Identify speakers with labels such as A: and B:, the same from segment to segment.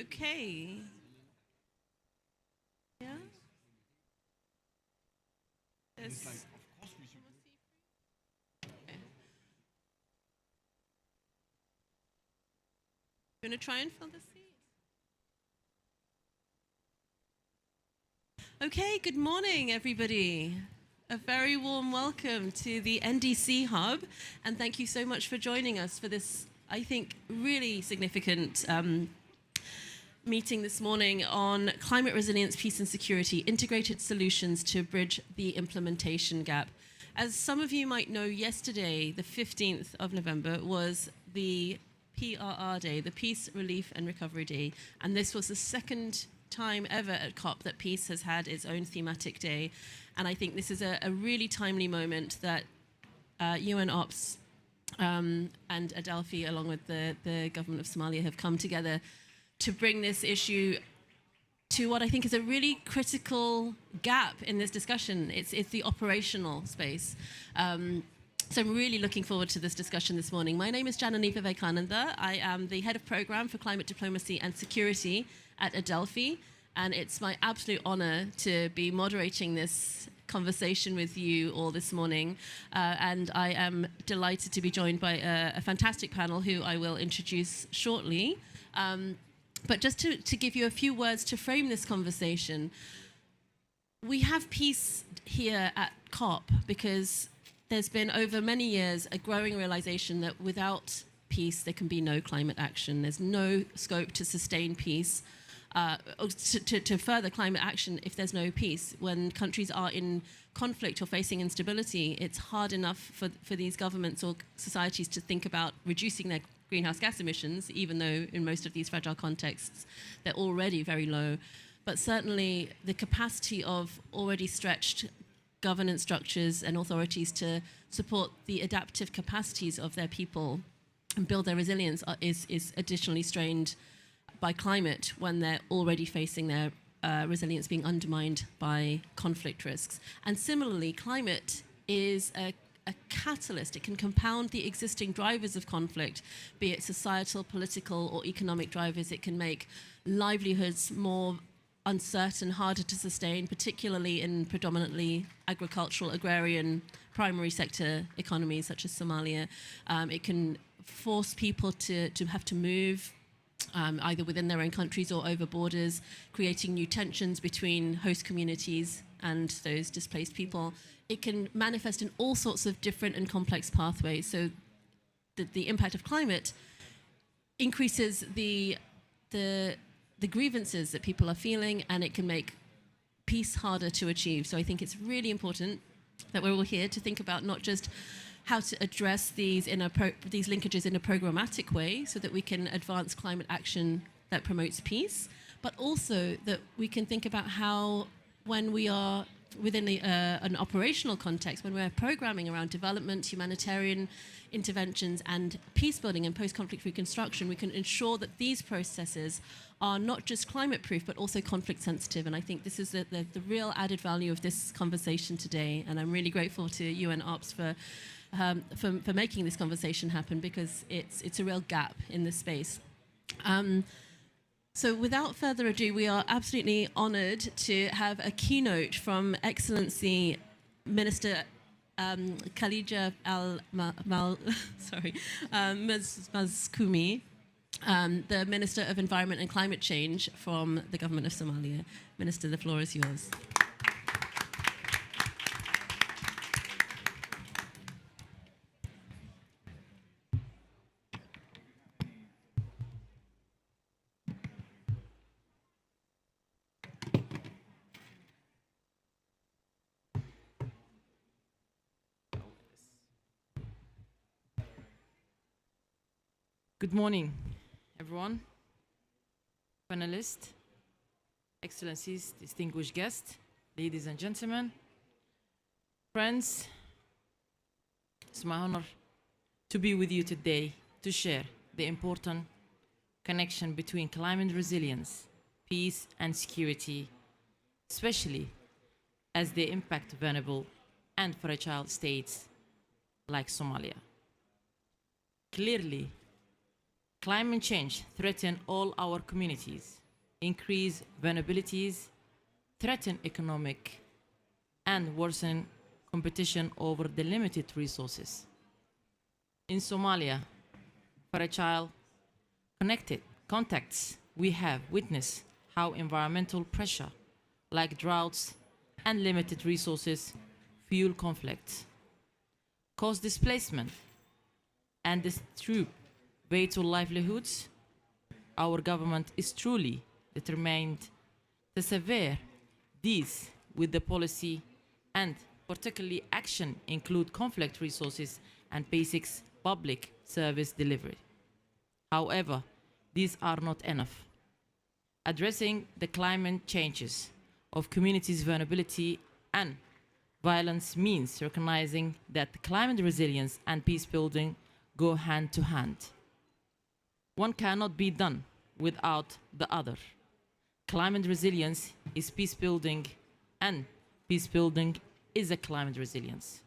A: Okay. Yeah. Yes. You want to try and fill the seat? Okay, good morning, everybody. A very warm welcome to the NDC Hub, and thank you so much for joining us for this, I think, really significant meeting this morning on climate resilience, peace and security, integrated solutions to bridge the implementation gap. As some of you might know, yesterday, the 15th of November, was the PRR Day, the Peace, Relief and Recovery Day, and this was the second time ever at COP that peace has had its own thematic day. And I think this is a really timely moment that UN Ops and Adelphi, along with the government of Somalia, have come together to bring this issue to what I think is a really critical gap in this discussion. It's the operational space. So I'm really looking forward to this discussion this morning. My name is Janani Vivekananda. I am the head of program for climate diplomacy and security at Adelphi, and it's my absolute honor to be moderating this conversation with you all this morning. And I am delighted to be joined by a fantastic panel who I will introduce shortly. But just to give you a few words to frame this conversation, we have peace here at COP because there's been over many years a growing realization that without peace there can be no climate action. There's no scope to sustain peace, to further climate action if there's no peace. When countries are in conflict or facing instability, it's hard enough for these governments or societies to think about reducing their greenhouse gas emissions, even though in most of these fragile contexts they're already very low. But certainly the capacity of already stretched governance structures and authorities to support the adaptive capacities of their people and build their resilience is additionally strained by climate when they're already facing their resilience being undermined by conflict risks. And similarly, climate is a catalyst. It can compound the existing drivers of conflict, be it societal, political, or economic drivers. It can make livelihoods more uncertain, harder to sustain, particularly in predominantly agricultural, agrarian, primary sector economies such as Somalia. It can force people to have to move either within their own countries or over borders, creating new tensions between host communities and those displaced people. It can manifest in all sorts of different and complex pathways. So the impact of climate increases the grievances that people are feeling, and it can make peace harder to achieve. So I think it's really important that we're all here to think about not just how to address these linkages in a programmatic way so that we can advance climate action that promotes peace, but also that we can think about how, when we are within an operational context, when we're programming around development, humanitarian interventions, and peace building and post-conflict reconstruction, we can ensure that these processes are not just climate-proof, but also conflict-sensitive. And I think this is the real added value of this conversation today. And I'm really grateful to UN Ops for making this conversation happen, because it's a real gap in this space. So without further ado, we are absolutely honoured to have a keynote from Excellency Minister Khalija Mazkumi, the Minister of Environment and Climate Change from the Government of Somalia. Minister, the floor is yours.
B: Good morning, everyone, panelists, excellencies, distinguished guests, ladies and gentlemen, friends. It's my honor to be with you today to share the important connection between climate resilience, peace and security, especially as they impact vulnerable and fragile states like Somalia. Clearly, Climate change threatens all our communities, increase vulnerabilities, threaten economic, and worsen competition over the limited resources. In Somalia, fragile connected contacts, we have witnessed how environmental pressure, like droughts and limited resources, fuel conflicts, cause displacement, and disrupt vital livelihoods. Our government is truly determined to sever these with the policy and particularly action include conflict resources and basic public service delivery. However, these are not enough. Addressing the climate changes of communities' vulnerability and violence means recognizing that climate resilience and peace building go hand to hand. One cannot be done without the other. Climate resilience is peace building, and peace building is a climate resilience.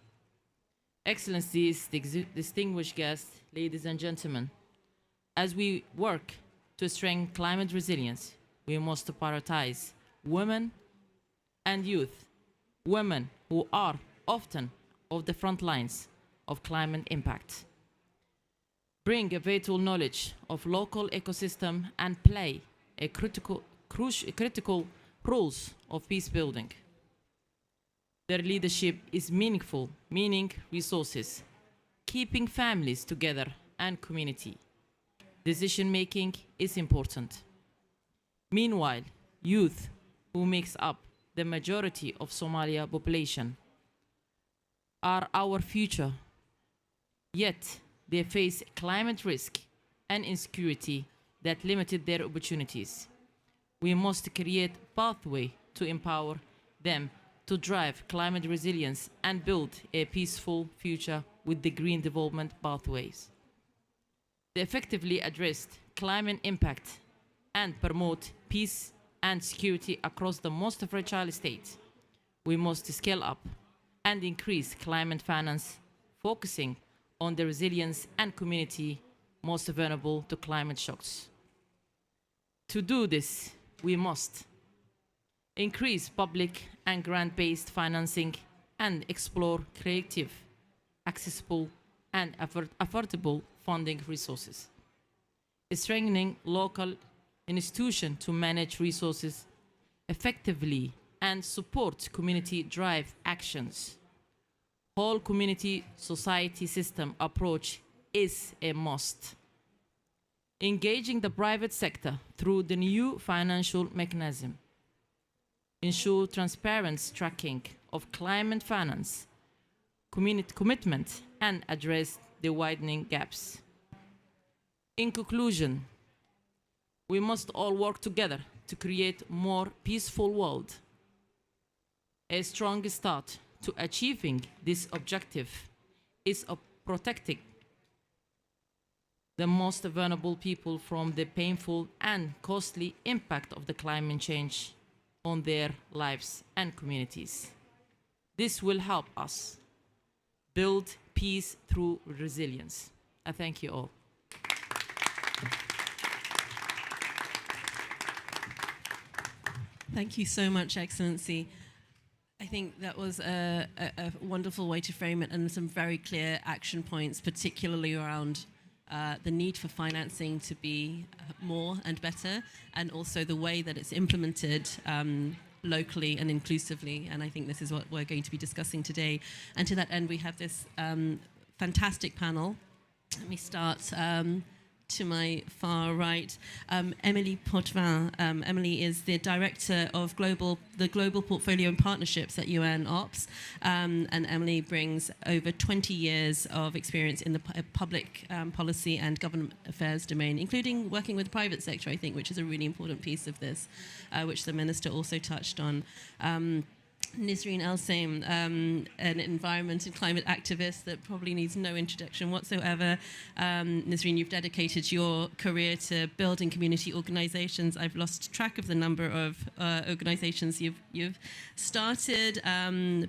B: Excellencies, distinguished guests, ladies and gentlemen, as we work to strengthen climate resilience, we must prioritize women and youth, women who are often of the front lines of climate impact. Bring a vital knowledge of local ecosystem and play a critical roles of peace building. Their leadership is meaningful, meaning resources, keeping families together and community. Decision making is important. Meanwhile, youth, who makes up the majority of Somalia population, are our future. Yet they face climate risk and insecurity that limited their opportunities. We must create pathway to empower them to drive climate resilience and build a peaceful future with the green development pathways. To effectively address climate impact and promote peace and security across the most fragile states, we must scale up and increase climate finance, focusing on the resilience and community most vulnerable to climate shocks. To do this, we must increase public and grant-based financing and explore creative, accessible, and affordable funding resources. Strengthening local institutions to manage resources effectively and support community-driven actions. Whole community society system approach is a must. Engaging the private sector through the new financial mechanism. Ensure transparent tracking of climate finance, community commitment, and address the widening gaps. In conclusion, we must all work together to create a more peaceful world. A strong start to achieving this objective is of protecting the most vulnerable people from the painful and costly impact of the climate change on their lives and communities. This will help us build peace through resilience. I thank you all.
A: Thank you so much, Excellency. I think that was a wonderful way to frame it, and some very clear action points, particularly around the need for financing to be more and better, and also the way that it's implemented locally and inclusively. And I think this is what we're going to be discussing today. And to that end, we have this fantastic panel. Let me start to my far right, Emily Potvin. Emily is the director of the Global Portfolio and Partnerships at UN Ops, and Emily brings over 20 years of experience in the public policy and government affairs domain, including working with the private sector, I think, which is a really important piece of this, which the Minister also touched on. Nisreen El-Saim, an environment and climate activist that probably needs no introduction whatsoever. Nisreen, you've dedicated your career to building community organizations. I've lost track of the number of organizations you've started,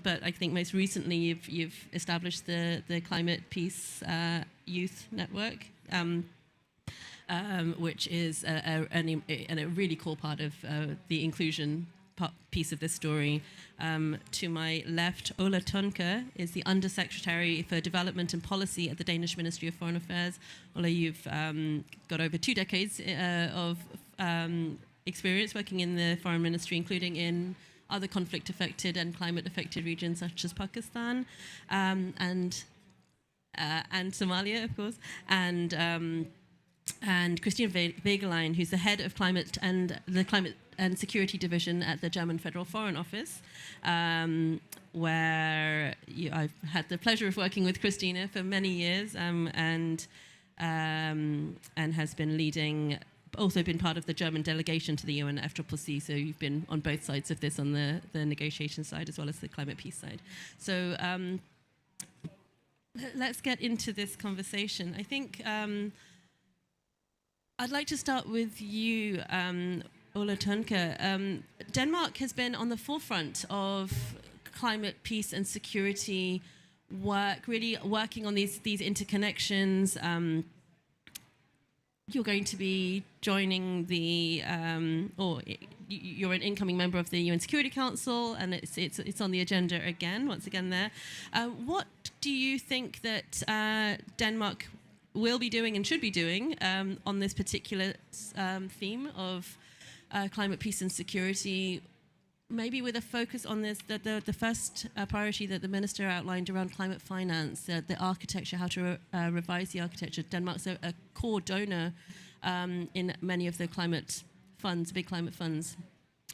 A: but I think most recently you've established the Climate Peace Youth Network. which is a really cool part of the inclusion piece of this story. To my left, Ola Tunke is the Undersecretary for Development and Policy at the Danish Ministry of Foreign Affairs. Ola, you've got over 2 decades of experience working in the Foreign Ministry, including in other conflict-affected and climate-affected regions such as Pakistan and Somalia, of course, and Christine Wegelein, who's the head of Climate and Security Division at the German Federal Foreign Office, where I've had the pleasure of working with Christina for many years, and has been also been part of the German delegation to the UN FCCC, so you've been on both sides of this, on the negotiation side as well as the climate peace side. So let's get into this conversation. I think I'd like to start with you, Ola Tunke. Denmark has been on the forefront of climate, peace and security work, really working on these interconnections. You're going to be joining you're an incoming member of the UN Security Council, and it's on the agenda once again there. What do you think that Denmark will be doing and should be doing on this particular theme of climate, peace and security, maybe with a focus on this, the first priority that the minister outlined around climate finance, the architecture, how to revise the architecture. Denmark's a core donor in many of the climate funds, big climate funds.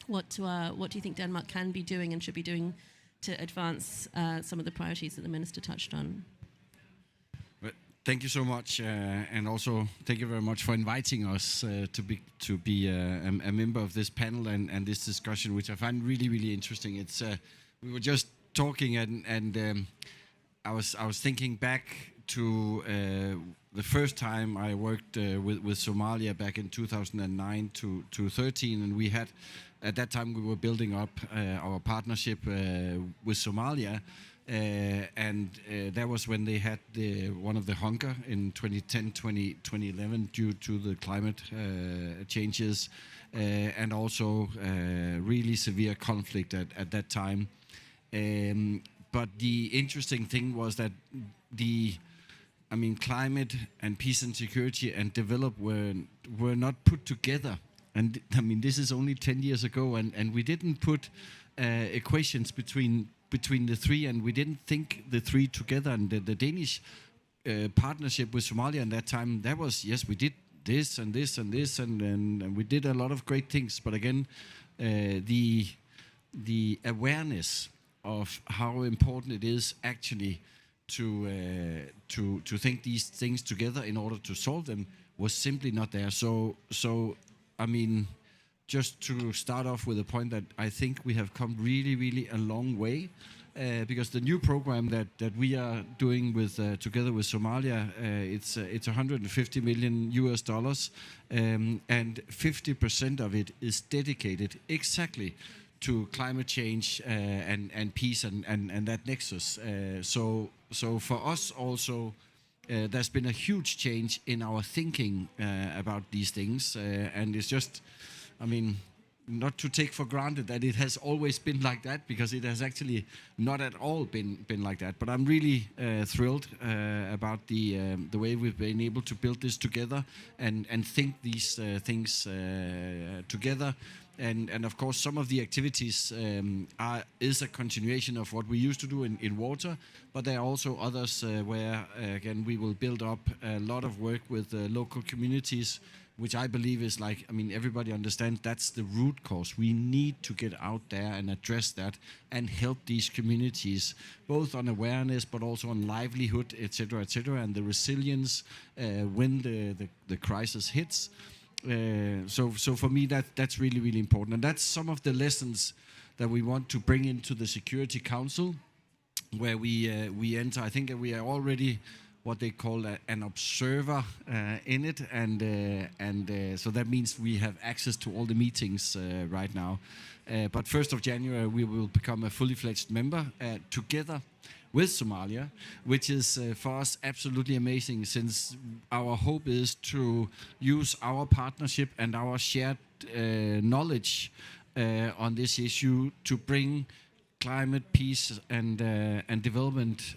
A: What do you think Denmark can be doing and should be doing to advance some of the priorities that the minister touched on?
C: Thank you so much, and also thank you very much for inviting us to be a member of this panel and this discussion, which I find really, really interesting. It's we were just talking, and I was thinking back to the first time I worked with Somalia back in 2009 to 13, and we had at that time we were building up our partnership with Somalia. And that was when they had one of the hunger in 2010, 2011 due to the climate changes, and also really severe conflict at that time. But the interesting thing was that climate and peace and security and development were not put together. And this is only 10 years ago, and we didn't put equations between the three, and we didn't think the three together. And the Danish partnership with Somalia at that time, that was, yes, we did this and this and this, and we did a lot of great things. But again, the awareness of how important it is actually to think these things together in order to solve them was simply not there. So just to start off with a point that I think we have come really, really a long way, because the new program that we are doing with together with Somalia, it's $150 million, and 50% of it is dedicated exactly to climate change and peace and that nexus. So for us also, there's been a huge change in our thinking about these things, and it's just, not to take for granted that it has always been like that, because it has actually not at all been like that. But I'm really thrilled about the way we've been able to build this together and think these things together. And of course, some of the activities is a continuation of what we used to do in water, but there are also others where, again, we will build up a lot of work with local communities, which I believe is everybody understands that's the root cause. We need to get out there and address that and help these communities, both on awareness, but also on livelihood, etc., and the resilience when the crisis hits. So for me, that's really, really important. And that's some of the lessons that we want to bring into the Security Council, where we enter. I think we are already what they call an observer in it, and so that means we have access to all the meetings right now. But 1st of January we will become a fully fledged member together with Somalia, which is for us absolutely amazing, since our hope is to use our partnership and our shared knowledge on this issue to bring climate, peace, and development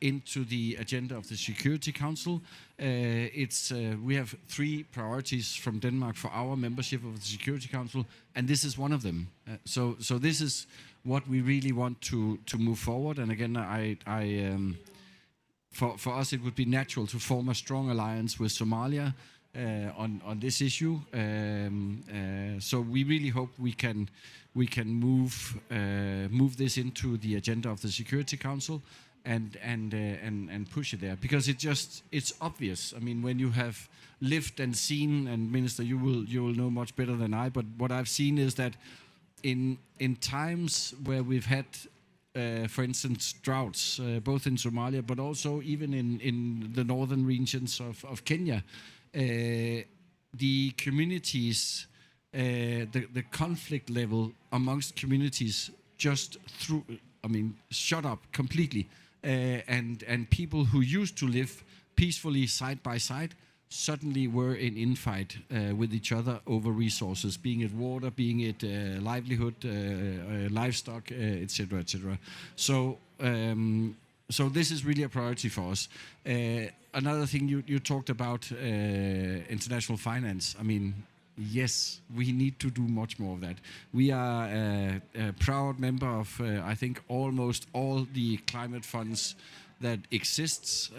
C: into the agenda of the Security Council. We have 3 priorities from Denmark for our membership of the Security Council, and this is one of them. So this is what we really want to move forward. And again, for us, it would be natural to form a strong alliance with Somalia on this issue. So we really hope we can move this into the agenda of the Security Council and push it there, because it's obvious. I mean, when you have lived and seen, and Minister, you will know much better than I, but what I've seen is that in times where we've had for instance, droughts, both in Somalia, but also even in the northern regions of Kenya, the communities, the conflict level amongst communities just shut up completely, and people who used to live peacefully side by side suddenly were in infight with each other over resources, being it water, being it livelihood, livestock, etc., etc. So this is really a priority for us. Another thing you talked about, international finance. I mean, yes, we need to do much more of that. We are a proud member of, I think, almost all the climate funds that exists.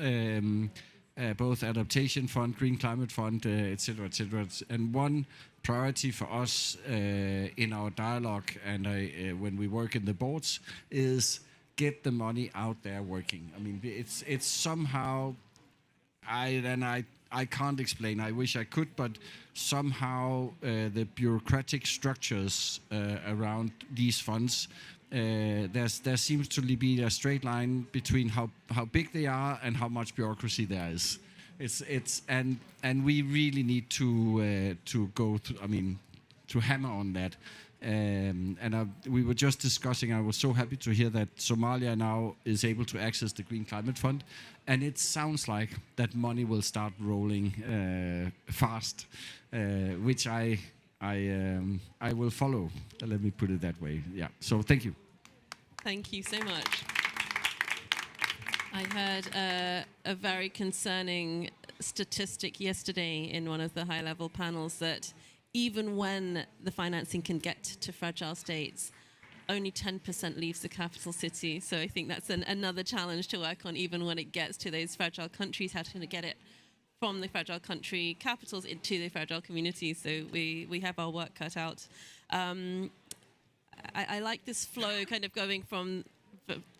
C: Both Adaptation Fund, Green Climate Fund, etc., etc. And one priority for us in our dialogue and when we work in the boards is get the money out there working. I mean, it's somehow, I can't explain. I wish I could, but somehow the bureaucratic structures around these funds. There seems to be a straight line between how big they are and how much bureaucracy there is. And we really need to go through, to hammer on that. We were just discussing. I was so happy to hear that Somalia now is able to access the Green Climate Fund, and it sounds like that money will start rolling fast, which I will follow. Let me put it that way. Yeah. So thank you.
A: Thank you so much. I heard a very concerning statistic yesterday in one of the high-level panels that even when the financing can get to fragile states, only 10% leaves the capital city. So I think that's another challenge to work on, even when it gets to those fragile countries, how to get it from the fragile country capitals into the fragile communities. So we have our work cut out. I like this flow kind of going from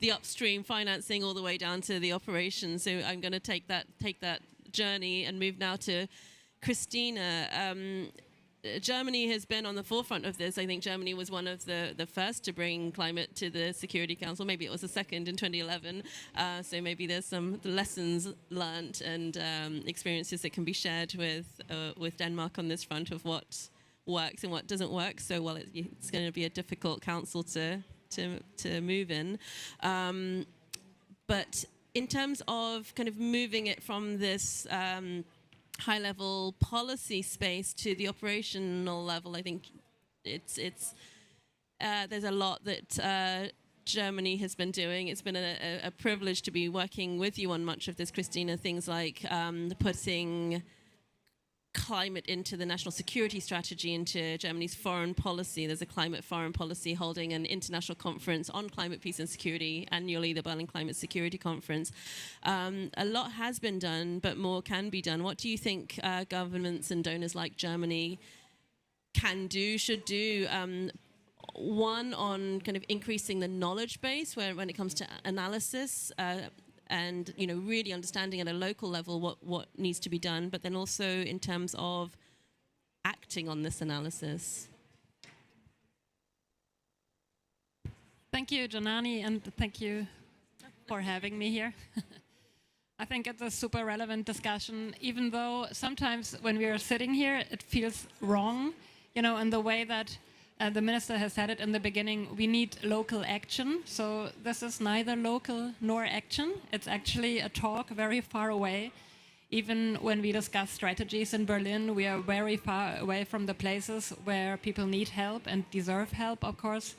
A: the upstream financing all the way down to the operations. So I'm going to take that journey and move now to Christina. Germany has been on the forefront of this. I think Germany was one of the first to bring climate to the Security Council. Maybe it was the second in 2011. So maybe there's some lessons learned and experiences that can be shared with Denmark on this front of what works and what doesn't work. So while it's going to be a difficult council to move in, but in terms of kind of moving it from this high-level policy space to the operational level, I think there's a lot that Germany has been doing. It's been a privilege to be working with you on much of this, Christina. Things like putting climate into the national security strategy, into Germany's foreign policy. There's a climate foreign policy, holding an international conference on climate, peace and security annually, the Berlin Climate Security Conference. A lot has been done, but more can be done. What do you think governments and donors like Germany can do, should do? One, on kind of increasing the knowledge base when it comes to analysis, and really understanding at a local level what needs to be done, but then also in terms of acting on this analysis.
D: Thank you, Janani, and thank you for having me here. I think it's a super relevant discussion, even though sometimes when we are sitting here, it feels wrong, in the way that the minister has said it in the beginning, we need local action. So this is neither local nor action. It's actually a talk very far away. Even when we discuss strategies in Berlin, we are very far away from the places where people need help and deserve help, of course.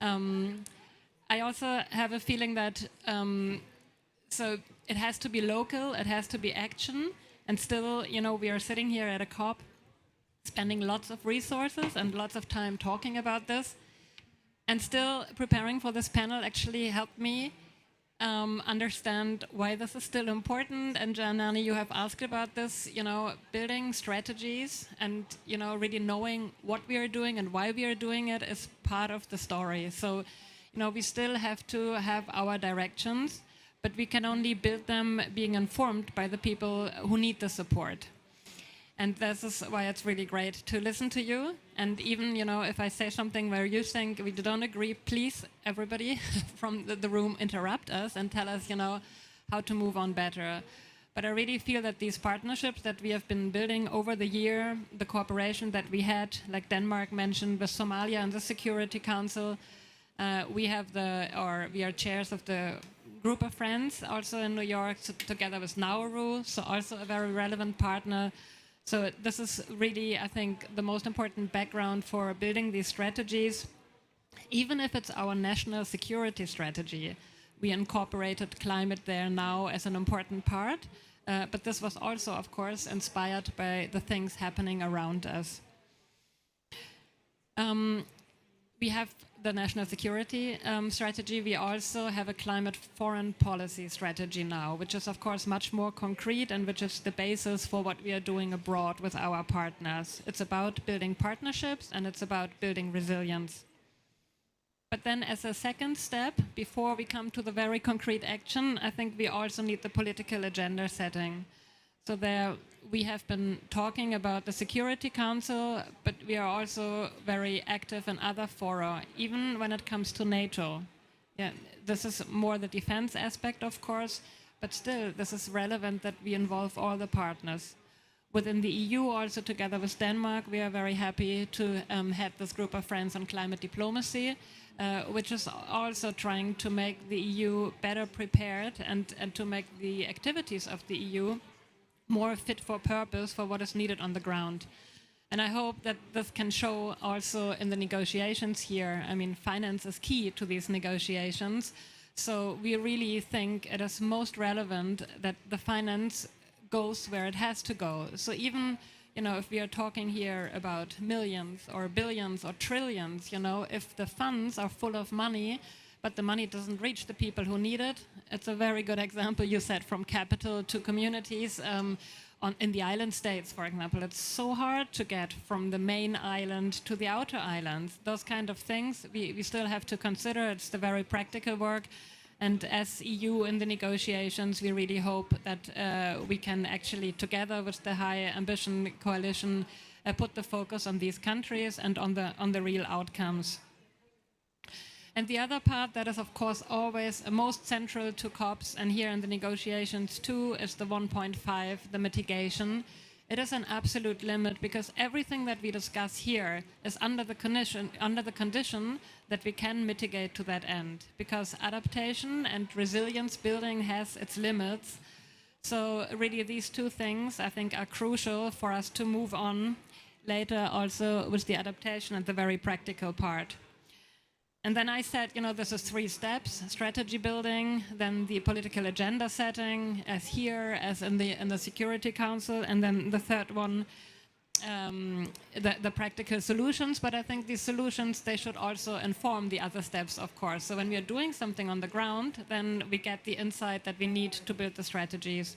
D: I also have a feeling that so it has to be local, it has to be action, and still, we are sitting here at a COP, spending lots of resources and lots of time talking about this, and still preparing for this panel actually helped me understand why this is still important. And Janani, you have asked about this, building strategies and, really knowing what we are doing and why we are doing it is part of the story. So, we still have to have our directions, but we can only build them being informed by the people who need the support. And this is why it's really great to listen to you. And even, if I say something where you think we don't agree, please, everybody from the room, interrupt us and tell us, how to move on better. But I really feel that these partnerships that we have been building over the year, the cooperation that we had, like Denmark mentioned, with Somalia and the Security Council, we are chairs of the group of friends also in New York, together with Nauru, so also a very relevant partner. So this is really, I think, the most important background for building these strategies. Even if it's our national security strategy, we incorporated climate there now as an important part. But this was also, of course, inspired by the things happening around us. We have the national security strategy. We also have a climate foreign policy strategy now, which is, of course, much more concrete and which is the basis for what we are doing abroad with our partners. It's about building partnerships and it's about building resilience. But then as a second step, before we come to the very concrete action, I think we also need the political agenda setting. So there we have been talking about the Security Council, but we are also very active in other fora, even when it comes to NATO. Yeah, this is more the defense aspect, of course, but still this is relevant that we involve all the partners. Within the EU, also together with Denmark, we are very happy to head this group of friends on climate diplomacy, which is also trying to make the EU better prepared and to make the activities of the EU more fit for purpose for what is needed on the ground. And I hope that this can show also in the negotiations here. I mean, finance is key to these negotiations. So we really think it is most relevant that the finance goes where it has to go. So even, if we are talking here about millions or billions or trillions, if the funds are full of money, but the money doesn't reach the people who need it. It's a very good example you said, from capital to communities in the island states, for example. It's so hard to get from the main island to the outer islands. Those kind of things we still have to consider. It's the very practical work. And as EU in the negotiations, we really hope that we can actually, together with the High Ambition Coalition, put the focus on these countries and on the real outcomes. And the other part that is, of course, always most central to COPs, and here in the negotiations too, is the 1.5, the mitigation. It is an absolute limit because everything that we discuss here is under the condition that we can mitigate to that end, because adaptation and resilience building has its limits. So really these two things, I think, are crucial for us to move on later also with the adaptation and the very practical part. And then I said, this is 3 steps: strategy building, then the political agenda setting, as here, as in the Security Council, and then the third one, the practical solutions. But I think these solutions, they should also inform the other steps, of course. So when we are doing something on the ground, then we get the insight that we need to build the strategies.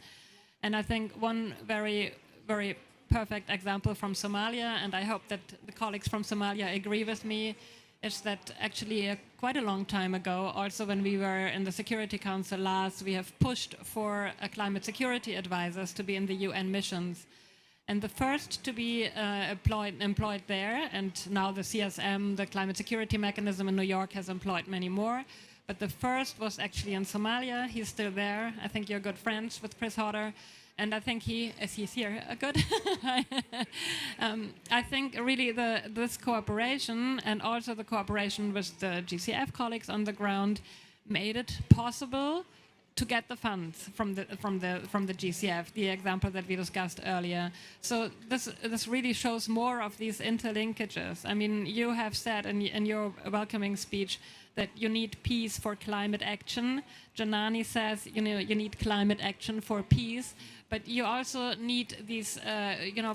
D: And I think one very, very perfect example from Somalia, and I hope that the colleagues from Somalia agree with me, is that actually quite a long time ago, also when we were in the Security Council last, we have pushed for climate security advisors to be in the UN missions. And the first to be employed there, and now the CSM, the Climate Security Mechanism in New York, has employed many more. But the first was actually in Somalia. He's still there. I think you're good friends with Chris Hodder. And I think he's here, good. I think really this cooperation and also the cooperation with the GCF colleagues on the ground made it possible to get the funds from the GCF, the example that we discussed earlier. So this really shows more of these interlinkages. I mean, you have said in your welcoming speech that you need peace for climate action. Janani says, you need climate action for peace. But you also need these,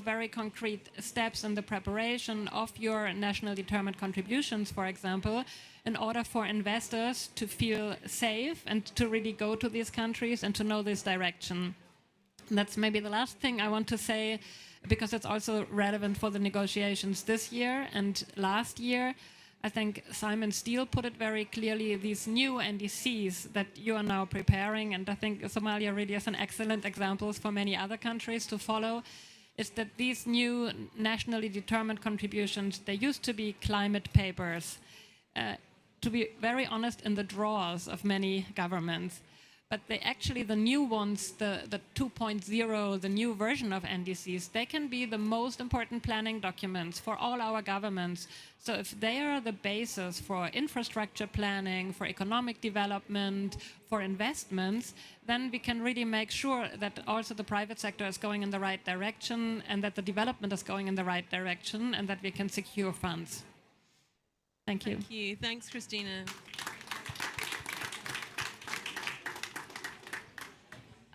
D: very concrete steps in the preparation of your national determined contributions, for example, in order for investors to feel safe and to really go to these countries and to know this direction. And that's maybe the last thing I want to say, because it's also relevant for the negotiations this year and last year. I think Simon Steele put it very clearly, these new NDCs that you are now preparing, and I think Somalia really is an excellent example for many other countries to follow, is that these new nationally determined contributions, they used to be climate papers, to be very honest, in the drawers of many governments. But they actually, the new ones, the 2.0, the new version of NDCs, they can be the most important planning documents for all our governments. So if they are the basis for infrastructure planning, for economic development, for investments, then we can really make sure that also the private sector is going in the right direction and that the development is going in the right direction and that we can secure funds. Thank you.
A: Thank you. Thanks, Christina.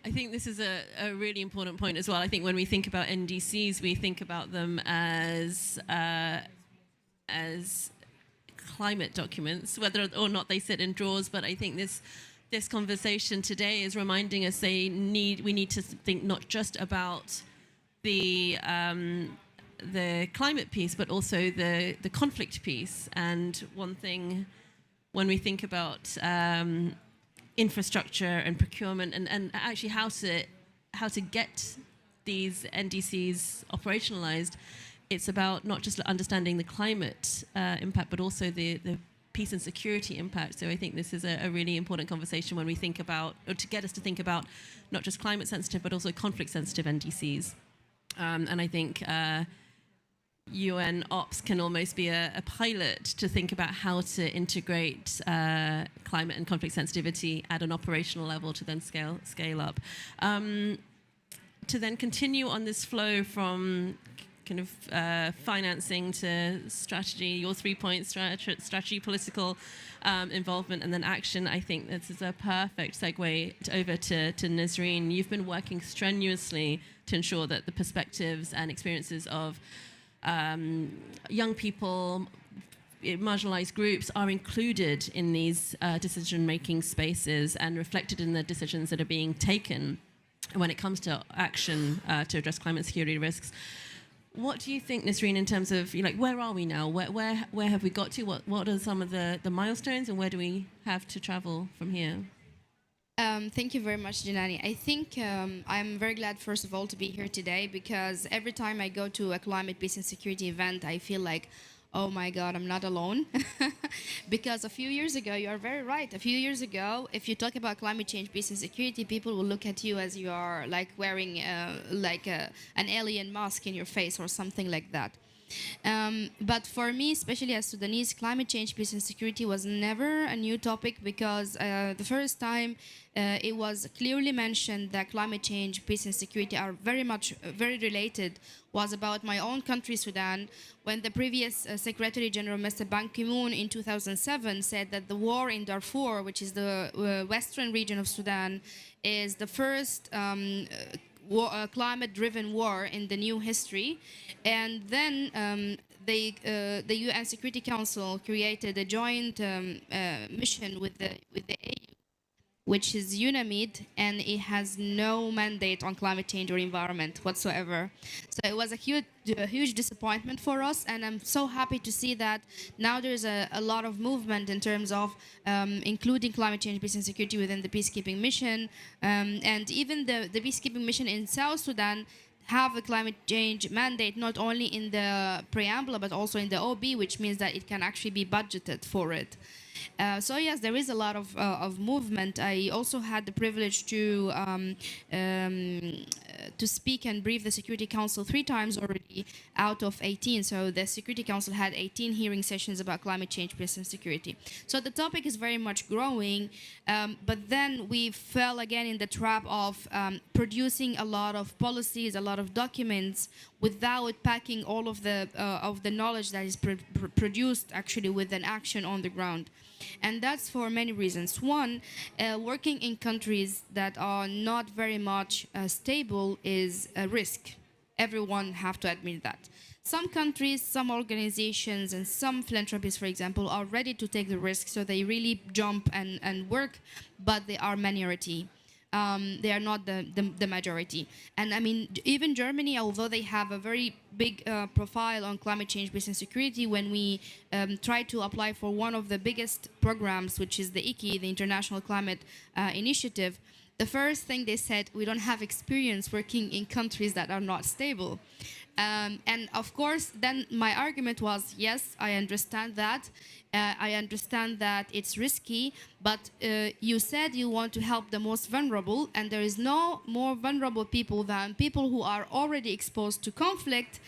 A: I think this is a really important point as well. I think when we think about NDCs, we think about them as climate documents, whether or not they sit in drawers. But I think this conversation today is reminding us we need to think not just about the climate piece, but also the conflict piece. And one thing, when we think about infrastructure and procurement and actually how to get these NDCs operationalized, it's about not just understanding the climate impact, but also the peace and security impact. So I think this is a really important conversation when we think about, or to get us to think about not just climate sensitive, but also conflict sensitive NDCs. And I think UN Ops can almost be a pilot to think about how to integrate climate and conflict sensitivity at an operational level to then scale up. To then continue on this flow from kind of financing to strategy, your 3-point strategy, political involvement, and then action. I think this is a perfect segue over to Nazreen. You've been working strenuously to ensure that the perspectives and experiences of young people, marginalized groups are included in these decision-making spaces and reflected in the decisions that are being taken when it comes to action to address climate security risks. What do you think, Nazreen, in terms of where are we now? Where have we got to? What are some of the milestones, and where do we have to travel from here?
E: Thank you very much, Janani. I think I'm very glad, first of all, to be here today, because every time I go to a climate, peace and security event, I feel like, oh my God, I'm not alone. Because a few years ago, you are very right. A few years ago, if you talk about climate change, peace and security, people will look at you as you are like wearing an alien mask in your face or something like that. But for me, especially as Sudanese, climate change, peace and security was never a new topic, because the first time it was clearly mentioned that climate change, peace and security are very related was about my own country, Sudan, when the previous Secretary General, Mr. Ban Ki-moon, in 2007 said that the war in Darfur, which is the western region of Sudan, is the first climate-driven war in the new history. And then the UN Security Council created a joint mission with the AU, which is UNAMID, and it has no mandate on climate change or environment whatsoever. So it was a huge disappointment for us, and I'm so happy to see that now there's a lot of movement in terms of including climate change, peace and security within the peacekeeping mission, and even the peacekeeping mission in South Sudan have a climate change mandate not only in the preamble but also in the OB, which means that it can actually be budgeted for it. So yes, there is a lot of movement. I also had the privilege to speak and brief the Security Council 3 times already out of 18. So the Security Council had 18 hearing sessions about climate change, peace and security. So the topic is very much growing, but then we fell again in the trap of producing a lot of policies, a lot of documents, without packing all of the knowledge that is produced actually with an action on the ground. And that's for many reasons. One, working in countries that are not very much stable is a risk. Everyone have to admit that. Some countries, some organizations, and some philanthropists, for example, are ready to take the risk, so they really jump and work, but they are minority. They are not the majority. And I mean, even Germany, although they have a very big profile on climate change, peace and security, when we try to apply for one of the biggest programs, which is the ICI, the International Climate Initiative, the first thing they said, we don't have experience working in countries that are not stable. And of course, then my argument was, yes, I understand that. I understand that it's risky, but you said you want to help the most vulnerable, and there is no more vulnerable people than people who are already exposed to conflict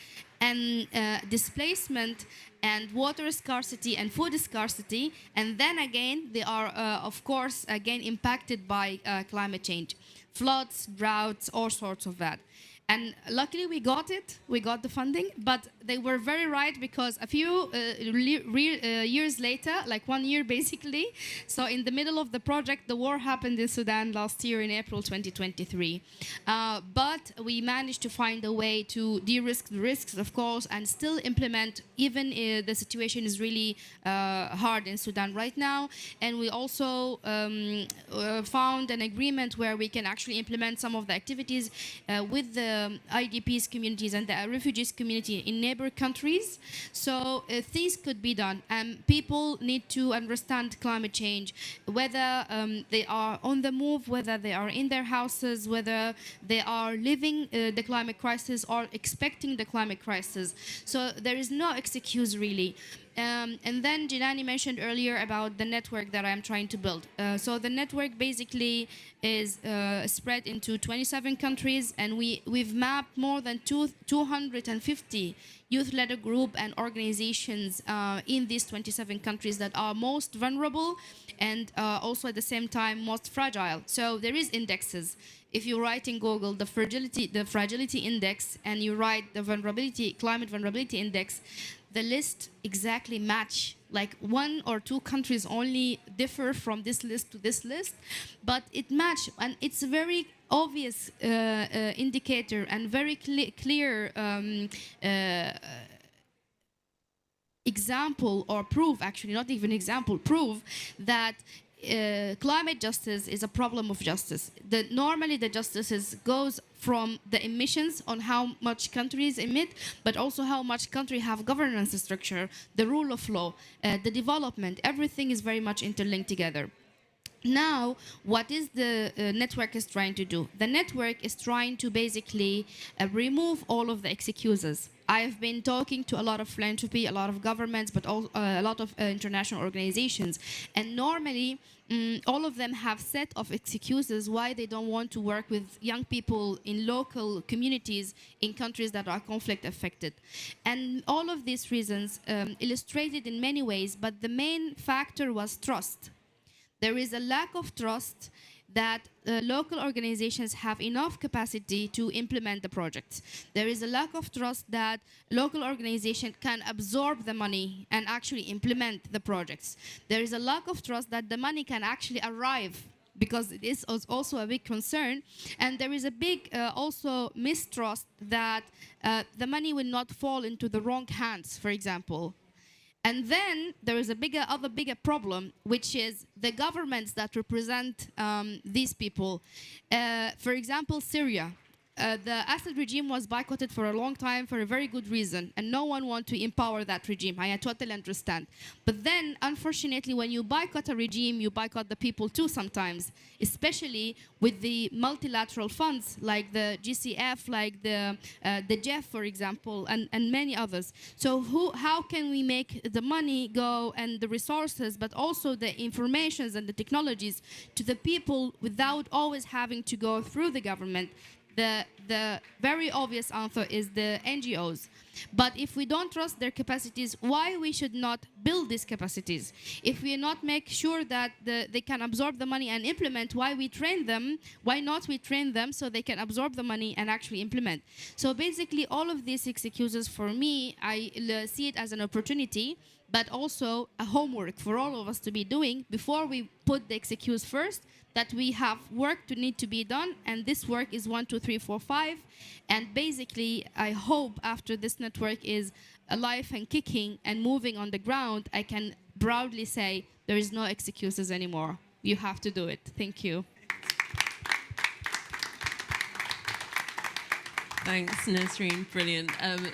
E: and displacement and water scarcity and food scarcity, and then again they are of course again impacted by climate change, floods, droughts, all sorts of that. And luckily we got the funding, but they were very right, because a few years later, like 1 year basically, so in the middle of the project, the war happened in Sudan last year in April 2023. But we managed to find a way to de-risk the risks, of course, and still implement, even the situation is really hard in Sudan right now. And we also found an agreement where we can actually implement some of the activities with the IDPs communities and the refugees community in neighbor countries. So things could be done, and people need to understand climate change, whether they are on the move, whether they are in their houses, whether they are living the climate crisis or expecting the climate crisis. So there is no excuse really. And then Jinani mentioned earlier about the network that I'm trying to build. So the network basically is spread into 27 countries, and we've mapped more than 250 youth-led group and organizations in these 27 countries that are most vulnerable and also at the same time most fragile. So there is indexes. If you write in Google the fragility index and you write the climate vulnerability index, the list exactly match. Like 1 or 2 countries only differ from this list to this list, but it match, and it's a very obvious indicator and very clear example or proof, actually not even example, proof that climate justice is a problem of justice. Normally the justice goes from the emissions on how much countries emit, but also how much country have governance structure, the rule of law, the development, everything is very much interlinked together. Now, what is the network is trying to do? The network is trying to basically remove all of the excuses. I've been talking to a lot of philanthropy, a lot of governments, but also a lot of international organizations. And normally, all of them have set of excuses why they don't want to work with young people in local communities in countries that are conflict affected. And all of these reasons illustrated in many ways, but the main factor was trust. There is a lack of trust that local organizations have enough capacity to implement the projects. There is a lack of trust that local organizations can absorb the money and actually implement the projects. There is a lack of trust that the money can actually arrive, because it is also a big concern. And there is a big also mistrust that the money will not fall into the wrong hands, for example. And then there is a other bigger problem, which is the governments that represent these people. For example, Syria. the Assad regime was boycotted for a long time for a very good reason, and no one wants to empower that regime. I totally understand. But then, unfortunately, when you boycott a regime, you boycott the people too sometimes, especially with the multilateral funds like the GCF, like the JEF, for example, and many others. So how can we make the money go and the resources, but also the informations and the technologies to the people without always having to go through the government? The very obvious answer is the NGOs. But if we don't trust their capacities, why we should not build these capacities? If we not make sure that they can absorb the money and implement, why we train them? Why not we train them so they can absorb the money and actually implement? So basically, all of these excuses, for me, I see it as an opportunity, but also a homework for all of us to be doing before we put the excuse first, that we have work to need to be done, and this work is 1, 2, 3, 4, 5. And basically, I hope after this network is alive and kicking and moving on the ground, I can proudly say there is no excuses anymore. You have to do it. Thank you.
A: Thanks, Nasreen. Brilliant.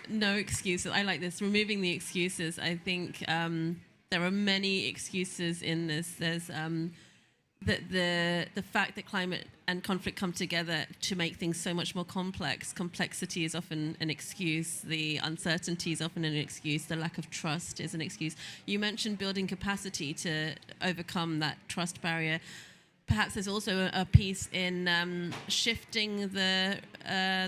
A: No excuses. I like this. Removing the excuses. I think there are many excuses in this. There's the fact that climate and conflict come together to make things so much more complex. Complexity is often an excuse. The uncertainty is often an excuse. The lack of trust is an excuse. You mentioned building capacity to overcome that trust barrier. Perhaps there's also a piece in shifting the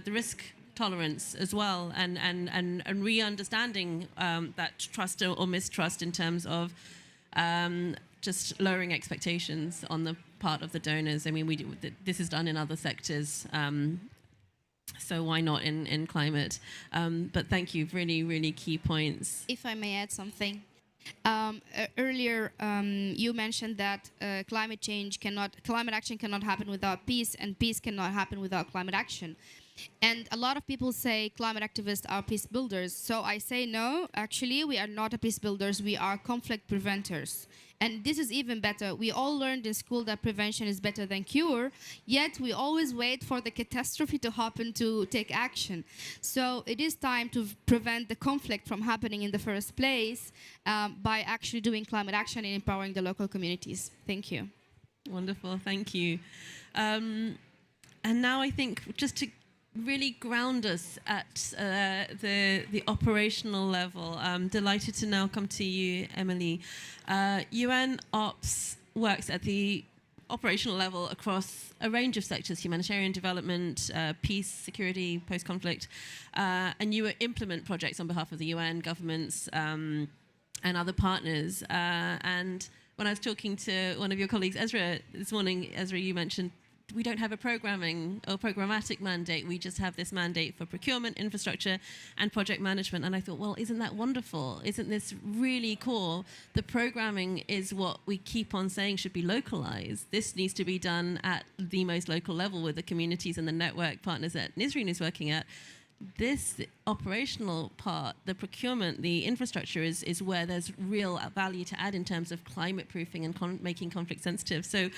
A: risk tolerance as well, and re-understanding that trust or mistrust in terms of just lowering expectations on the part of the donors. I mean, this is done in other sectors, so why not in climate? But thank you, really, really key points.
E: If I may add something. Earlier, you mentioned that climate action cannot happen without peace, and peace cannot happen without climate action. And a lot of people say climate activists are peace builders. So I say no, actually, we are not peace builders, we are conflict preventers. And this is even better. We all learned in school that prevention is better than cure, yet we always wait for the catastrophe to happen to take action. So it is time to prevent the conflict from happening in the first place by actually doing climate action and empowering the local communities. Thank you.
A: Wonderful, thank you. And now I think just to really ground us at the operational level. I'm delighted to now come to you, Emily. UN Ops works at the operational level across a range of sectors: humanitarian development, peace, security, post-conflict, and you implement projects on behalf of the UN, governments, and other partners. And when I was talking to one of your colleagues, Ezra, this morning, Ezra, you mentioned we don't have a programming or programmatic mandate. We just have this mandate for procurement, infrastructure, and project management. And I thought, well, isn't that wonderful? Isn't this really core? The programming is what we keep on saying should be localized. This needs to be done at the most local level with the communities and the network partners that Nasreen is working at. This operational part, the procurement, the infrastructure is where there's real value to add in terms of climate proofing and making conflict sensitive. So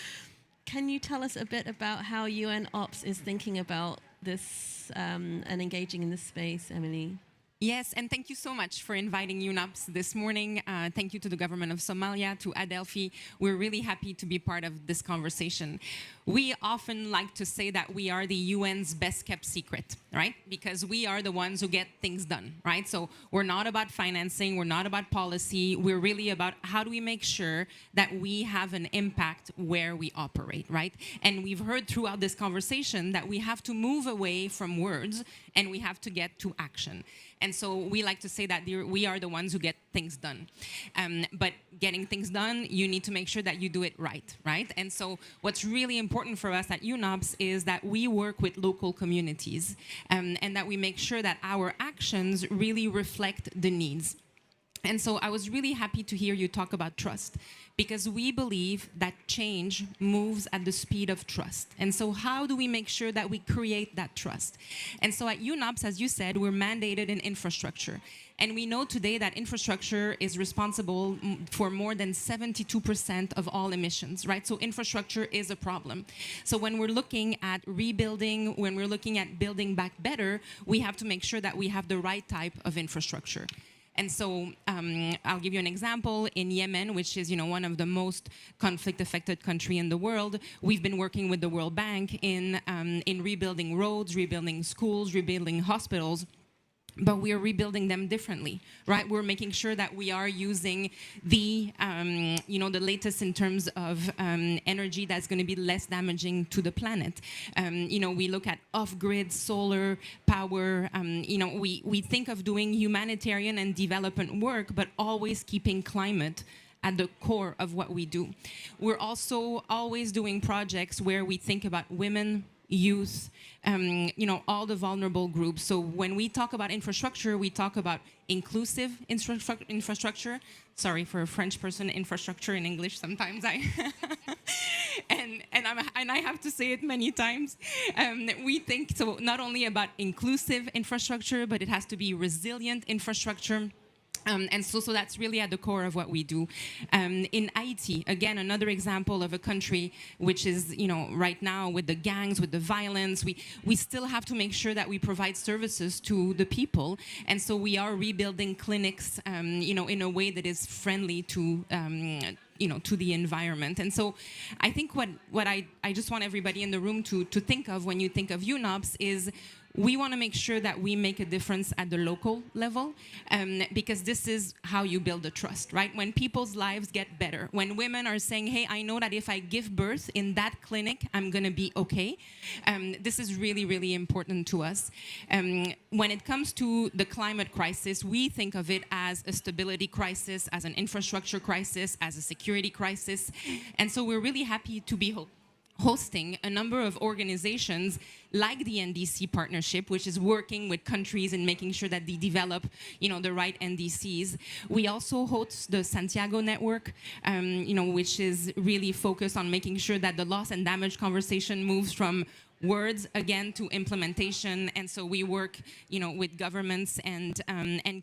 A: can you tell us a bit about how UN Ops is thinking about this and engaging in this space, Emily?
F: Yes, and thank you so much for inviting UNOPS this morning. Thank you to the government of Somalia, to Adelphi. We're really happy to be part of this conversation. We often like to say that we are the UN's best kept secret, right? Because we are the ones who get things done, right? So we're not about financing, we're not about policy, we're really about how do we make sure that we have an impact where we operate, right? And we've heard throughout this conversation that we have to move away from words and we have to get to action. And so we like to say that we are the ones who get things done. But getting things done, you need to make sure that you do it right, right? And so what's really important for us at UNOPS is that we work with local communities and that we make sure that our actions really reflect the needs. And so I was really happy to hear you talk about trust, because we believe that change moves at the speed of trust. And so how do we make sure that we create that trust? And so at UNOPS, as you said, we're mandated in infrastructure. And we know today that infrastructure is responsible for more than 72% of all emissions, right? So infrastructure is a problem. So when we're looking at rebuilding, when we're looking at building back better, we have to make sure that we have the right type of infrastructure. And so I'll give you an example. In Yemen, which is one of the most conflict-affected country in the world, we've been working with the World Bank in rebuilding roads, rebuilding schools, rebuilding hospitals. But we are rebuilding them differently, right? We're making sure that we are using the latest in terms of energy that's going to be less damaging to the planet. We look at off-grid solar power. We think of doing humanitarian and development work, but always keeping climate at the core of what we do. We're also always doing projects where we think about women, youth, all the vulnerable groups. So when we talk about infrastructure, we talk about inclusive infrastructure. Sorry for a French person, infrastructure in English sometimes and I have to say it many times. We think so not only about inclusive infrastructure, but it has to be resilient infrastructure. And so that's really at the core of what we do. In Haiti, again, another example of a country which is, right now with the gangs, with the violence, we still have to make sure that we provide services to the people. And so we are rebuilding clinics, in a way that is friendly to to the environment. And so I think what I just want everybody in the room to think of when you think of UNOPS is we want to make sure that we make a difference at the local level, because this is how you build the trust, right? When people's lives get better, when women are saying, hey, I know that if I give birth in that clinic, I'm going to be okay. This is really, really important to us. When it comes to the climate crisis, we think of it as a stability crisis, as an infrastructure crisis, as a security crisis. And so we're really happy to be hosting a number of organizations like the NDC partnership, which is working with countries and making sure that they develop, the right NDCs. We also host the Santiago Network, which is really focused on making sure that the loss and damage conversation moves from words again to implementation. And so we work, with governments and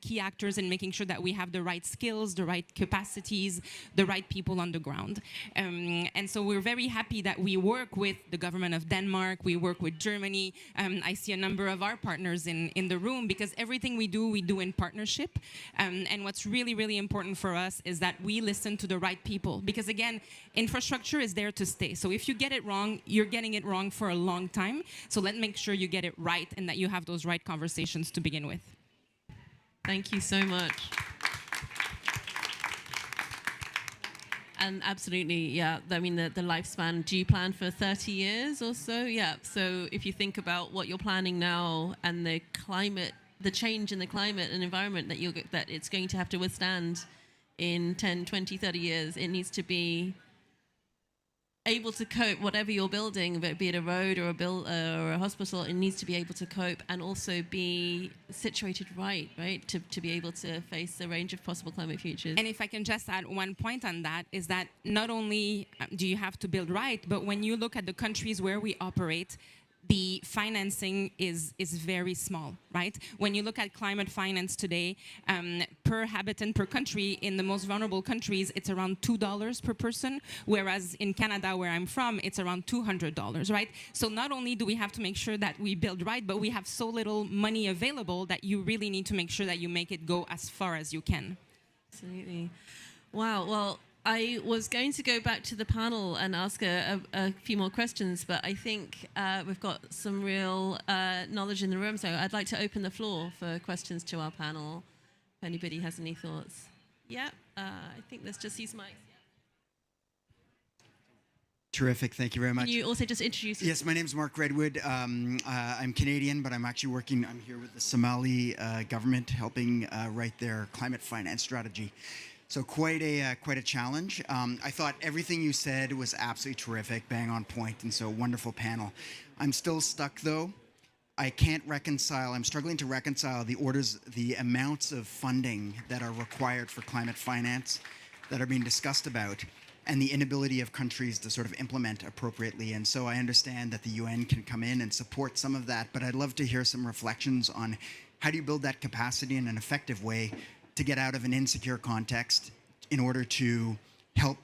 F: key actors in making sure that we have the right skills, the right capacities, the right people on the ground. And so we're very happy that we work with the government of Denmark, we work with Germany. I see a number of our partners in the room, because everything we do in partnership. And what's really, really important for us is that we listen to the right people, because again, infrastructure is there to stay. So if you get it wrong, you're getting it wrong for a long time. So let's make sure you get it right and that you have those right conversations to begin with.
A: Thank you so much. And absolutely, yeah. I mean, the lifespan, do you plan for 30 years or so? Yeah. So if you think about what you're planning now and the climate, the change in the climate and environment that it's going to have to withstand in 10, 20, 30 years, it needs to be able to cope, whatever you're building, be it a road or a hospital, it needs to be able to cope and also be situated right, to be able to face a range of possible climate futures.
F: And if I can just add one point on that, is that not only do you have to build right, but when you look at the countries where we operate, the financing is very small, right? When you look at climate finance today, per habitant per country, in the most vulnerable countries, it's around $2 per person, whereas in Canada, where I'm from, it's around $200, right? So not only do we have to make sure that we build right, but we have so little money available that you really need to make sure that you make it go as far as you can.
A: Absolutely. Wow. Well, I was going to go back to the panel and ask a few more questions, but I think we've got some real knowledge in the room, so I'd like to open the floor for questions to our panel, if anybody has any thoughts. Yeah, I think let's just use mics.
G: Terrific, thank you very much.
A: Can you also just introduce yourself?
G: Yes, my name is Mark Redwood. I'm Canadian, but I'm actually I'm here with the Somali government, helping write their climate finance strategy. So quite a challenge. I thought everything you said was absolutely terrific, bang on point, and so wonderful panel. I'm still stuck though I can't reconcile, I'm struggling to reconcile the amounts of funding that are required for climate finance that are being discussed about, and the inability of countries to sort of implement appropriately. And so I understand that the UN can come in and support some of that, but I'd love to hear some reflections on how do you build that capacity in an effective way to get out of an insecure context in order to help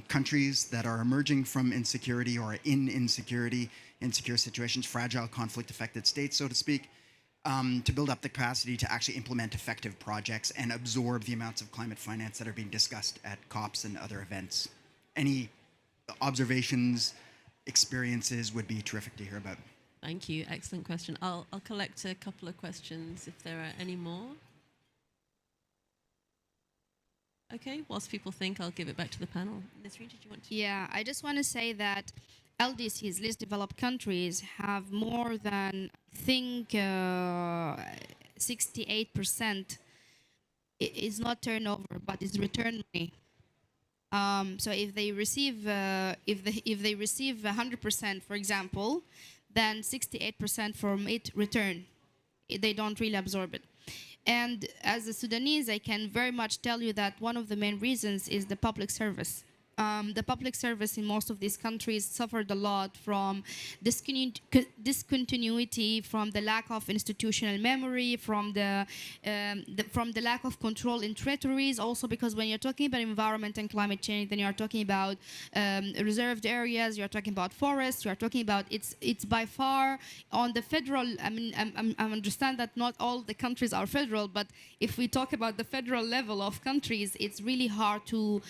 G: countries that are emerging from insecurity or in insecure situations, fragile conflict-affected states, so to speak, to build up the capacity to actually implement effective projects and absorb the amounts of climate finance that are being discussed at COPs and other events. Any observations, experiences would be terrific to hear about.
A: Thank you. Excellent question. I'll collect a couple of questions if there are any more. Okay, whilst people think, I'll give it back to the panel. Nisreen, did you want to?
E: Yeah, I just want to say that LDCs, least developed countries, have more than, I think, 68% is not turnover, but is return money. So if they receive, if they receive 100%, for example, then 68% from it return. They don't really absorb it. And as a Sudanese, I can very much tell you that one of the main reasons is the public service. The public service in most of these countries suffered a lot from discontinuity, from the lack of institutional memory, from the lack of control in territories. Also, because when you're talking about environment and climate change, then you're talking about reserved areas, you're talking about forests, you're talking about it's by far on the federal. I mean, I understand that not all the countries are federal, but if we talk about the federal level of countries, it's really hard to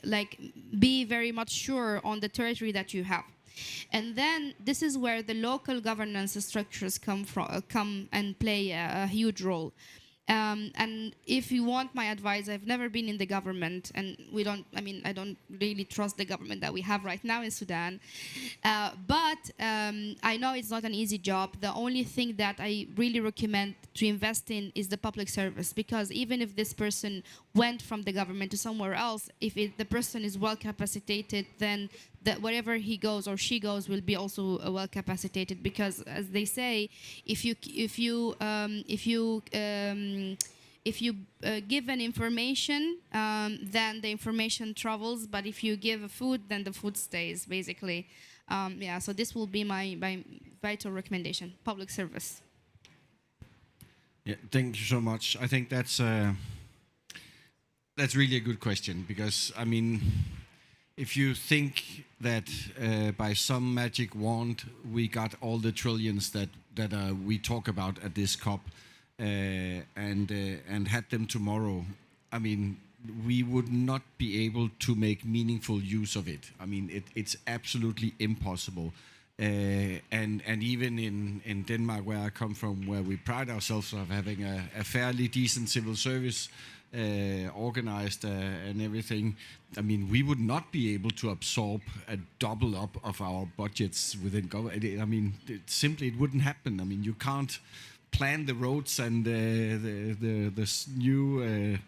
E: like be very much sure on the territory that you have. And then this is where the local governance structures come and play a huge role. And if you want my advice, I've never been in the government, and I don't really trust the government that we have right now in Sudan. But I know it's not an easy job. The only thing that I really recommend to invest in is the public service, because even if this person went from the government to somewhere else, if the person is well capacitated, then wherever he goes or she goes will be also well capacitated. Because as they say, if you give an information, then the information travels. But if you give a food, then the food stays, basically. Yeah. So this will be my vital recommendation: public service.
C: Yeah, thank you so much. I think that's really a good question, because I mean, if you think that by some magic wand we got all the trillions that we talk about at this COP and had them tomorrow, I mean, we would not be able to make meaningful use of it. I mean, it's absolutely impossible. And even in Denmark, where I come from, where we pride ourselves of having a fairly decent civil service, organized and everything, I mean, we would not be able to absorb a double up of our budgets within government. I mean, it wouldn't happen. I mean, you can't plan the roads and the new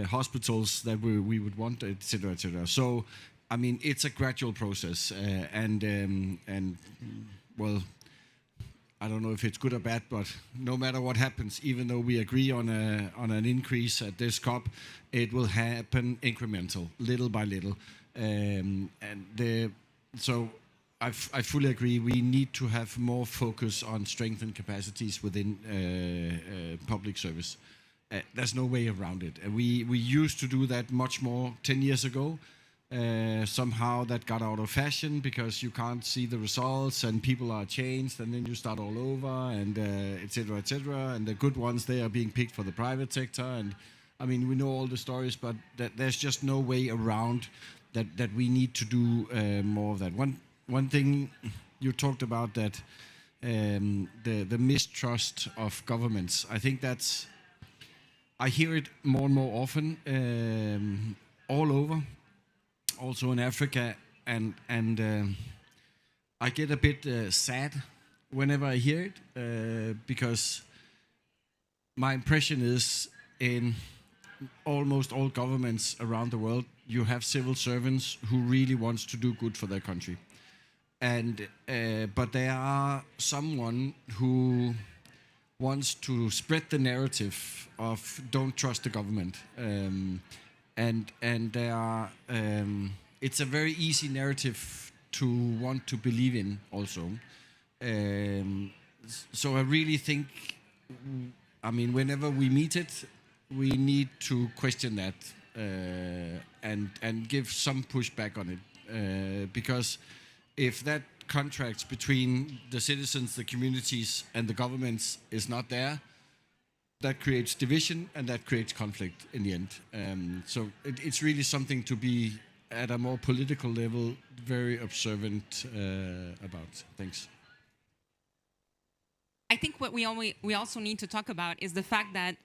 C: hospitals that we would want, etc., etc. So, I mean, it's a gradual process, and well, I don't know if it's good or bad, but no matter what happens, even though we agree on an increase at this COP, it will happen incremental, little by little, so I fully agree. We need to have more focus on strengthened capacities within public service. There's no way around it. We used to do that much more 10 years ago. Somehow that got out of fashion because you can't see the results and people are changed, and then you start all over, and etc., etc. And the good ones, they are being picked for the private sector. And I mean, we know all the stories, but there's just no way around that we need to do more of that. One thing you talked about, that the mistrust of governments. I think I hear it more and more often all over. Also in Africa, and I get a bit sad whenever I hear it, because my impression is in almost all governments around the world, you have civil servants who really wants to do good for their country. and but there are someone who wants to spread the narrative of don't trust the government, and there are it's a very easy narrative to want to believe in also. So I really think, I mean, whenever we meet it, we need to question that and give some pushback on it, because if that contract between the citizens, the communities, and the governments is not there, that creates division and that creates conflict in the end. So it's really something to be at a more political level very observant about. Thanks.
F: I think what we also need to talk about is the fact that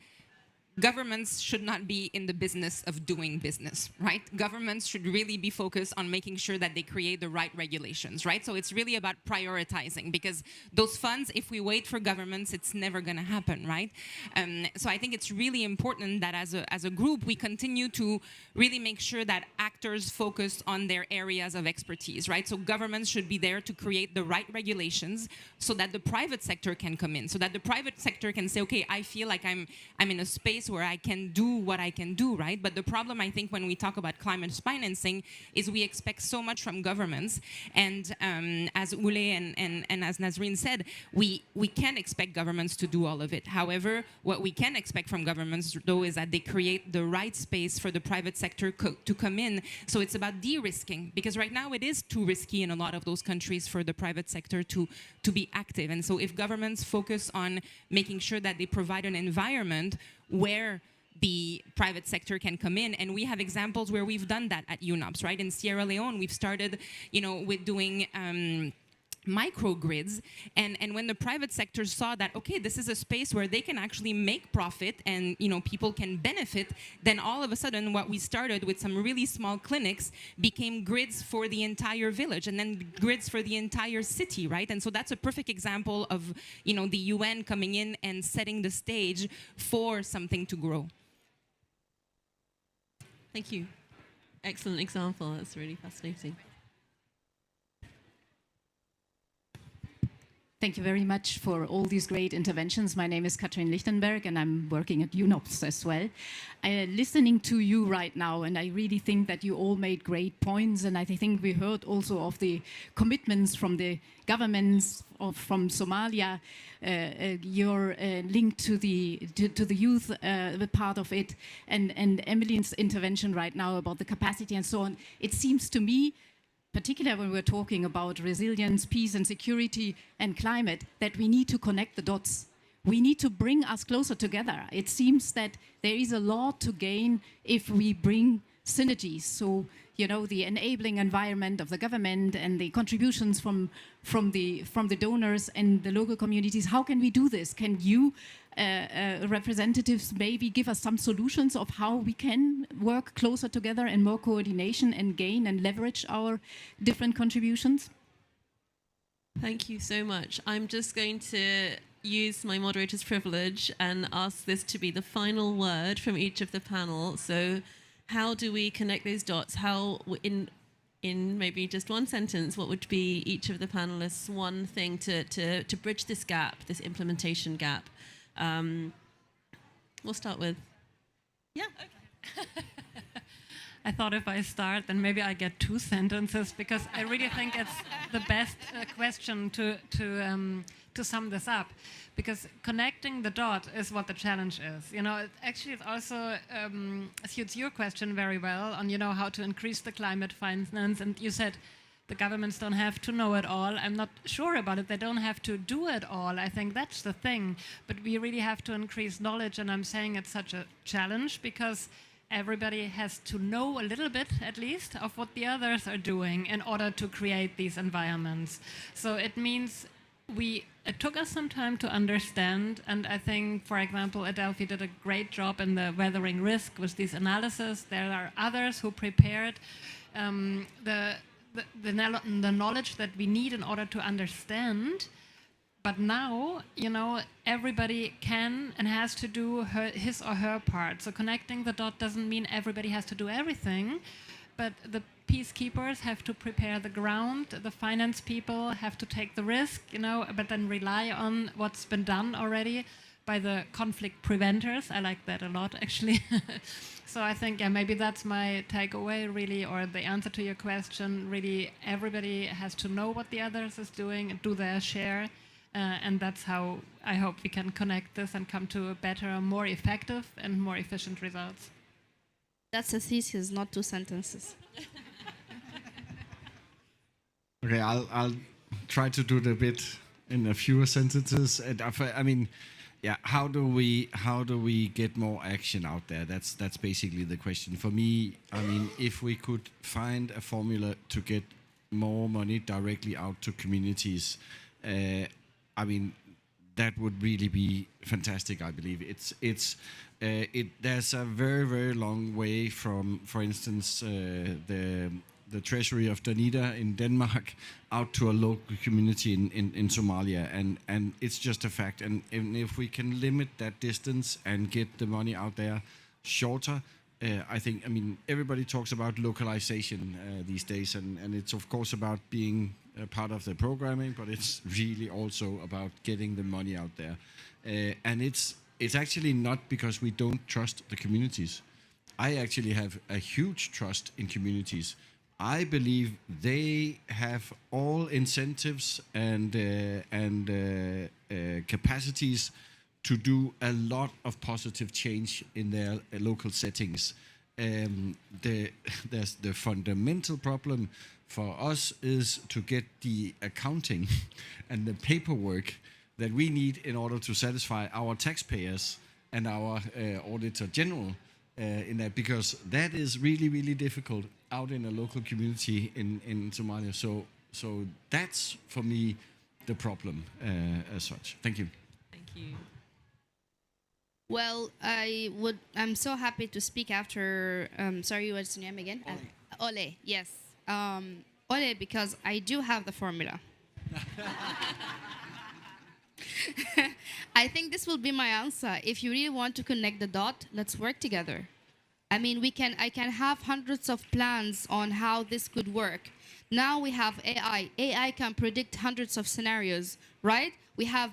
F: governments should not be in the business of doing business, right? Governments should really be focused on making sure that they create the right regulations, right? So it's really about prioritizing, because those funds, if we wait for governments, it's never going to happen, right? So I think it's really important that as a group, we continue to really make sure that actors focus on their areas of expertise, right? So governments should be there to create the right regulations so that the private sector can come in, so that the private sector can say, okay, I feel like I'm in a space where I can do what I can do, right? But the problem, I think, when we talk about climate financing is we expect so much from governments. And as Ule and as Nazreen said, we can't expect governments to do all of it. However, what we can expect from governments, though, is that they create the right space for the private sector to come in. So it's about de-risking, because right now it is too risky in a lot of those countries for the private sector to be active. And so if governments focus on making sure that they provide an environment where the private sector can come in, and we have examples where we've done that at UNOPS, right? In Sierra Leone, we've started, with doing microgrids, and when the private sector saw that, okay, this is a space where they can actually make profit and people can benefit, then all of a sudden what we started with some really small clinics became grids for the entire village, and then grids for the entire city, right? And so that's a perfect example of the UN coming in and setting the stage for something to grow.
A: Thank you. Excellent example. That's really fascinating.
H: Thank you very much for all these great interventions. My name is Katrin Lichtenberg, and I'm working at UNOPS as well. Listening to you right now, and I really think that you all made great points, and I think we heard also of the commitments from the governments from Somalia, your link to the youth, the part of it, and Emily's intervention right now about the capacity and so on. It seems to me, particularly when we're talking about resilience, peace and security and climate, that we need to connect the dots. We need to bring us closer together. It seems that there is a lot to gain if we bring synergies. So, the enabling environment of the government and the contributions from the donors and the local communities. How can we do this? Can you, representatives, maybe give us some solutions of how we can work closer together and more coordination and gain and leverage our different contributions?
A: Thank you so much. I'm just going to use my moderator's privilege and ask this to be the final word from each of the panel. So how do we connect those dots? How, in maybe just one sentence, what would be each of the panelists' one thing to bridge this gap, this implementation gap? We'll start with, yeah. Okay.
D: I thought if I start, then maybe I get 2 sentences, because I really think it's the best question to sum this up, because connecting the dot is what the challenge is. It also suits your question very well on, how to increase the climate finance. And you said the governments don't have to know it all. I'm not sure about it. They don't have to do it all. I think that's the thing. But we really have to increase knowledge. And I'm saying it's such a challenge because everybody has to know a little bit, at least, of what the others are doing in order to create these environments. So it means it took us some time to understand, and I think, for example, Adelphi did a great job in the weathering risk with these analysis. There are others who prepared the knowledge that we need in order to understand. But now, everybody can and has to do his or her part. So connecting the dot doesn't mean everybody has to do everything, but peacekeepers have to prepare the ground, the finance people have to take the risk, but then rely on what's been done already by the conflict preventers. I like that a lot, actually. So I think, maybe that's my takeaway, really, or the answer to your question. Really, everybody has to know what the others is doing and do their share. And that's how I hope we can connect this and come to a better, more effective and more efficient results.
E: That's a thesis, not 2 sentences.
C: Okay, I'll try to do the bit in a fewer sentences. And I mean, yeah, how do we get more action out there? That's basically the question. For me, I mean, if we could find a formula to get more money directly out to communities, I mean, that would really be fantastic. I believe there's a very long way from, for instance, the treasury of Danida in Denmark out to a local community in Somalia, and it's just a fact. And if we can limit that distance and get the money out there shorter, I think, I mean, everybody talks about localization these days, and it's of course about being a part of the programming, but it's really also about getting the money out there. And it's actually not because we don't trust the communities. I actually have a huge trust in communities. I believe they have all incentives and capacities to do a lot of positive change in their local settings. The fundamental problem for us is to get the accounting and the paperwork that we need in order to satisfy our taxpayers and our auditor general in that, because that is really difficult out in a local community in Somalia. So that's for me the problem as such. Thank you.
A: Thank you.
E: Well, I'm so happy to speak after, sorry, what's your name again? Ole, yes. Ole, because I do have the formula. I think this will be my answer. If you really want to connect the dot, let's work together. I mean, I can have hundreds of plans on how this could work. Now we have AI. AI can predict hundreds of scenarios, right?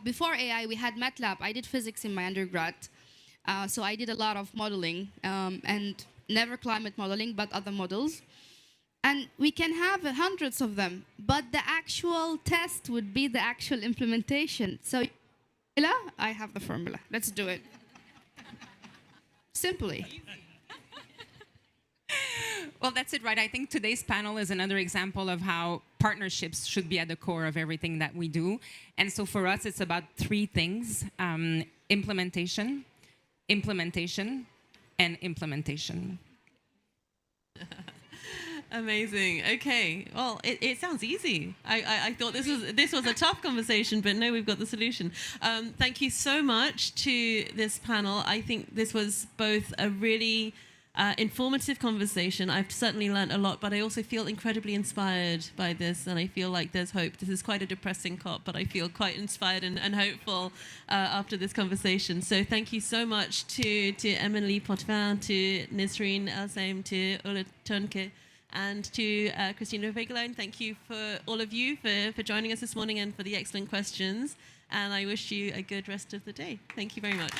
E: Before AI, we had MATLAB. I did physics in my undergrad. So I did a lot of modeling, and never climate modeling, but other models. And we can have hundreds of them, but the actual test would be the actual implementation. So, I have the formula. Let's do it. Simply.
F: Well, that's it, right? I think today's panel is another example of how partnerships should be at the core of everything that we do. And so for us, it's about 3 things: implementation, implementation, and implementation.
A: Amazing. Okay. Well, it sounds easy. I thought this was a tough conversation, but no, we've got the solution. Thank you so much to this panel. I think this was both a really informative conversation. I've certainly learned a lot, but I also feel incredibly inspired by this, and I feel like there's hope. This is quite a depressing COP, but I feel quite inspired and hopeful after this conversation. So thank you so much to Emily Potvin, to Nisreen Elsaim, to Ulla Tönke, and to Christina Vegelone. Thank you for all of you for joining us this morning and for the excellent questions. And I wish you a good rest of the day. Thank you very much.